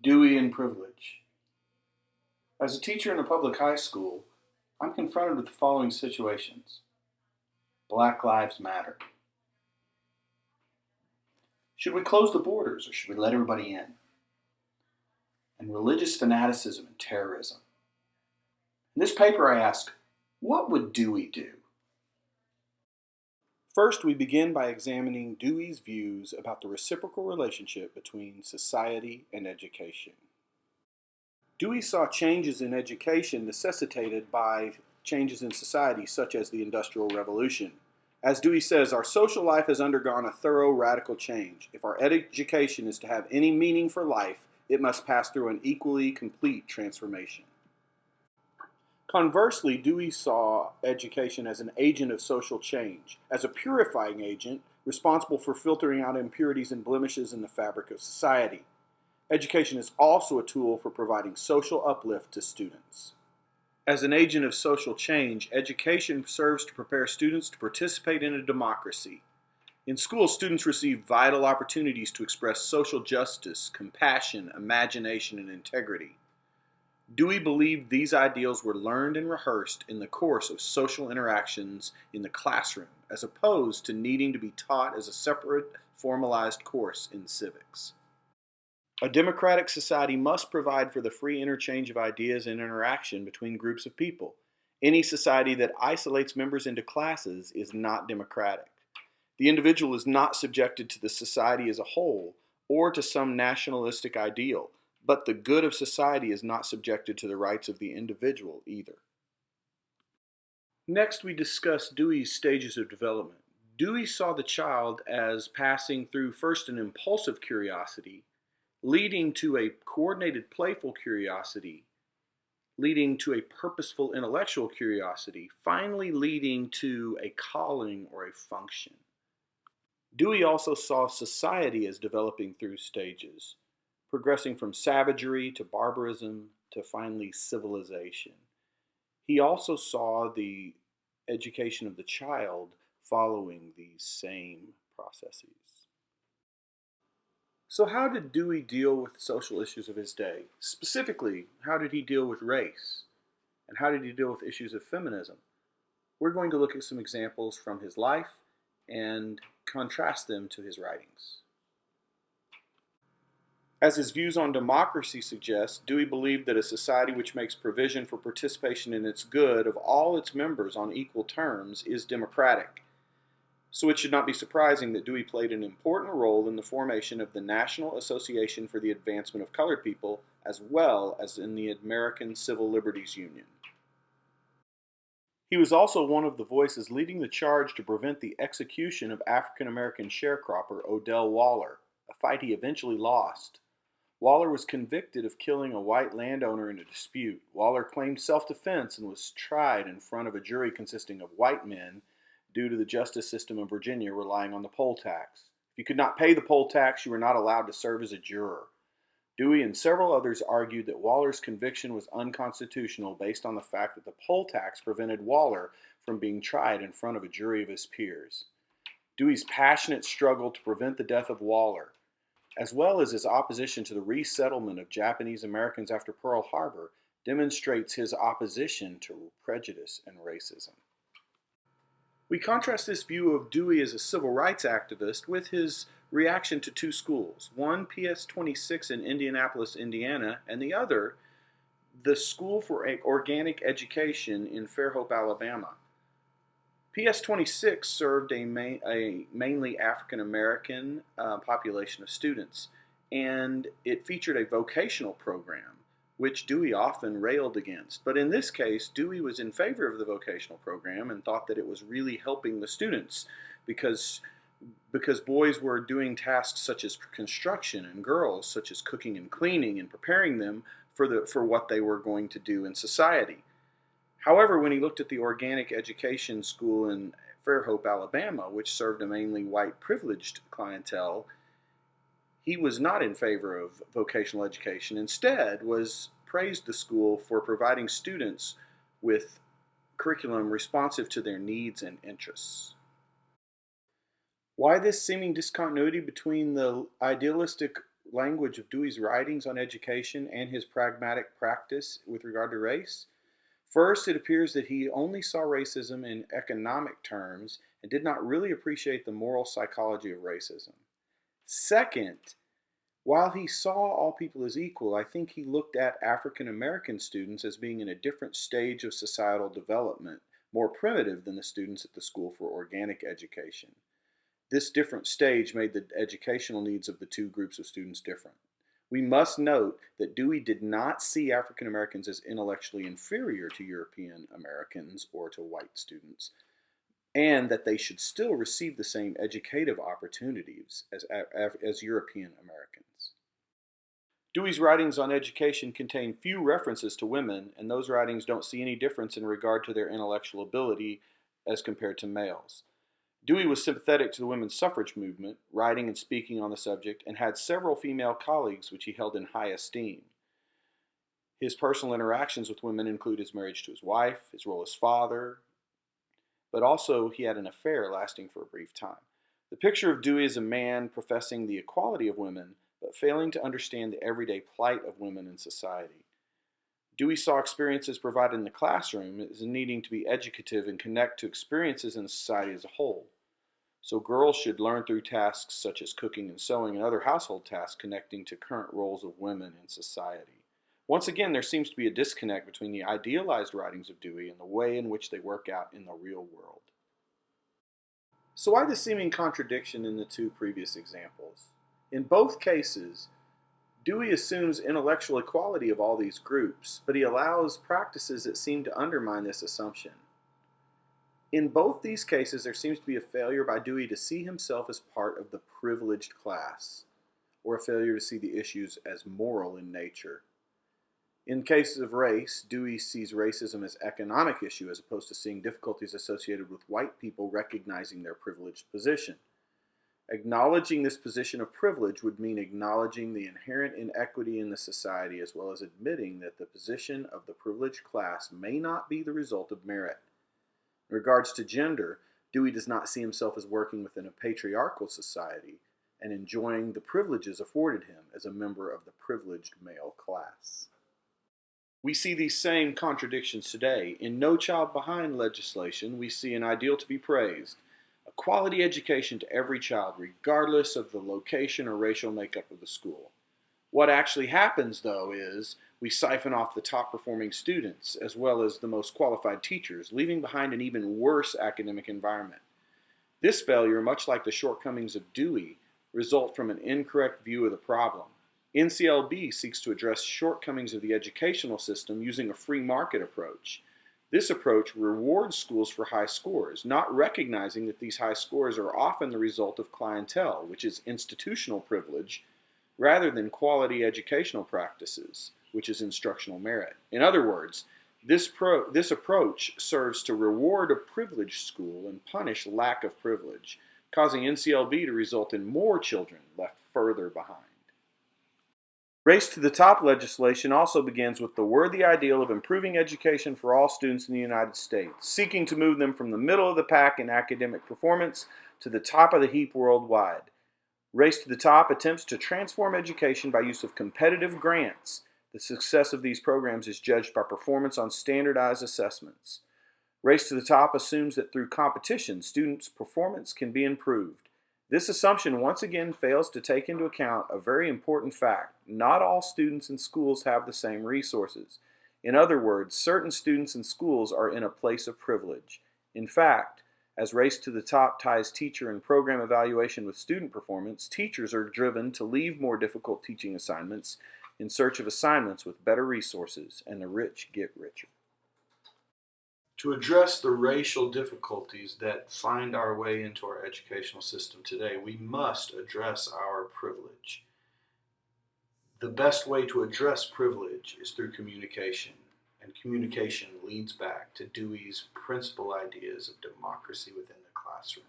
Dewey and privilege. As a teacher in a public high school, I'm confronted with the following situations. Black Lives Matter. Should we close the borders or should we let everybody in? And religious fanaticism and terrorism. In this paper I ask, what would Dewey do? First, we begin by examining Dewey's views about the reciprocal relationship between society and education. Dewey saw changes in education necessitated by changes in society, such as the Industrial Revolution. As Dewey says, our social life has undergone a thorough radical change. If our education is to have any meaning for life, it must pass through an equally complete transformation. Conversely, Dewey saw education as an agent of social change, as a purifying agent responsible for filtering out impurities and blemishes in the fabric of society. Education is also a tool for providing social uplift to students. As an agent of social change, education serves to prepare students to participate in a democracy. In school, students receive vital opportunities to express social justice, compassion, imagination, and integrity. Dewey believed these ideals were learned and rehearsed in the course of social interactions in the classroom, as opposed to needing to be taught as a separate, formalized course in civics. A democratic society must provide for the free interchange of ideas and interaction between groups of people. Any society that isolates members into classes is not democratic. The individual is not subjected to the society as a whole or to some nationalistic ideal, but the good of society is not subjected to the rights of the individual either. Next, we discuss Dewey's stages of development. Dewey saw the child as passing through first an impulsive curiosity, leading to a coordinated playful curiosity, leading to a purposeful intellectual curiosity, finally leading to a calling or a function. Dewey also saw society as developing through stages, progressing from savagery to barbarism to finally civilization. He also saw the education of the child following these same processes. So how did Dewey deal with social issues of his day? Specifically, how did he deal with race? And how did he deal with issues of feminism? We're going to look at some examples from his life and contrast them to his writings. As his views on democracy suggest, Dewey believed that a society which makes provision for participation in its good of all its members on equal terms is democratic. So it should not be surprising that Dewey played an important role in the formation of the National Association for the Advancement of Colored People, as well as in the American Civil Liberties Union. He was also one of the voices leading the charge to prevent the execution of African-American sharecropper Odell Waller, a fight he eventually lost. Waller was convicted of killing a white landowner in a dispute. Waller claimed self-defense and was tried in front of a jury consisting of white men due to the justice system in Virginia relying on the poll tax. If you could not pay the poll tax, you were not allowed to serve as a juror. Dewey and several others argued that Waller's conviction was unconstitutional based on the fact that the poll tax prevented Waller from being tried in front of a jury of his peers. Dewey's passionate struggle to prevent the death of Waller, as well as his opposition to the resettlement of Japanese Americans after Pearl Harbor, demonstrates his opposition to prejudice and racism. We contrast this view of Dewey as a civil rights activist with his reaction to two schools, one PS 26 in Indianapolis, Indiana, and the other the School for Organic Education in Fairhope, Alabama. PS 26 served a mainly African American population of students, and it featured a vocational program, which Dewey often railed against. But in this case, Dewey was in favor of the vocational program and thought that it was really helping the students because boys were doing tasks such as construction and girls such as cooking and cleaning and preparing them for what they were going to do in society. However, when he looked at the organic education school in Fairhope, Alabama, which served a mainly white privileged clientele, he was not in favor of vocational education. Instead, praised the school for providing students with curriculum responsive to their needs and interests. Why this seeming discontinuity between the idealistic language of Dewey's writings on education and his pragmatic practice with regard to race? First, it appears that he only saw racism in economic terms and did not really appreciate the moral psychology of racism. Second, while he saw all people as equal, I think he looked at African American students as being in a different stage of societal development, more primitive than the students at the School for Organic Education. This different stage made the educational needs of the two groups of students different. We must note that Dewey did not see African Americans as intellectually inferior to European Americans or to white students, and that they should still receive the same educative opportunities as European Americans. Dewey's writings on education contain few references to women, and those writings don't see any difference in regard to their intellectual ability as compared to males. Dewey was sympathetic to the women's suffrage movement, writing and speaking on the subject, and had several female colleagues which he held in high esteem. His personal interactions with women include his marriage to his wife, his role as father, but also he had an affair lasting for a brief time. The picture of Dewey as a man professing the equality of women, but failing to understand the everyday plight of women in society. Dewey saw experiences provided in the classroom as needing to be educative and connect to experiences in society as a whole. So girls should learn through tasks such as cooking and sewing and other household tasks connecting to current roles of women in society. Once again, there seems to be a disconnect between the idealized writings of Dewey and the way in which they work out in the real world. So why the seeming contradiction in the two previous examples? In both cases, Dewey assumes intellectual equality of all these groups, but he allows practices that seem to undermine this assumption. In both these cases, there seems to be a failure by Dewey to see himself as part of the privileged class, or a failure to see the issues as moral in nature. In cases of race, Dewey sees racism as an economic issue as opposed to seeing difficulties associated with white people recognizing their privileged position. Acknowledging this position of privilege would mean acknowledging the inherent inequity in the society as well as admitting that the position of the privileged class may not be the result of merit. In regards to gender, Dewey does not see himself as working within a patriarchal society and enjoying the privileges afforded him as a member of the privileged male class. We see these same contradictions today. In No Child Behind legislation, we see an ideal to be praised: a quality education to every child, regardless of the location or racial makeup of the school. What actually happens, though, is we siphon off the top performing students as well as the most qualified teachers, leaving behind an even worse academic environment. This failure, much like the shortcomings of Dewey, result from an incorrect view of the problem. NCLB seeks to address shortcomings of the educational system using a free market approach. This approach rewards schools for high scores, not recognizing that these high scores are often the result of clientele, which is institutional privilege, rather than quality educational practices, which is instructional merit. In other words, this approach serves to reward a privileged school and punish lack of privilege, causing NCLB to result in more children left further behind. Race to the Top legislation also begins with the worthy ideal of improving education for all students in the United States, seeking to move them from the middle of the pack in academic performance to the top of the heap worldwide. Race to the Top attempts to transform education by use of competitive grants. The success of these programs is judged by performance on standardized assessments. Race to the Top assumes that through competition, students' performance can be improved. This assumption once again fails to take into account a very important fact: not all students and schools have the same resources. In other words, certain students and schools are in a place of privilege. In fact, as Race to the Top ties teacher and program evaluation with student performance, teachers are driven to leave more difficult teaching assignments in search of assignments with better resources, and the rich get richer. To address the racial difficulties that find our way into our educational system today, we must address our privilege. The best way to address privilege is through communication, and communication leads back to Dewey's principal ideas of democracy within the classroom.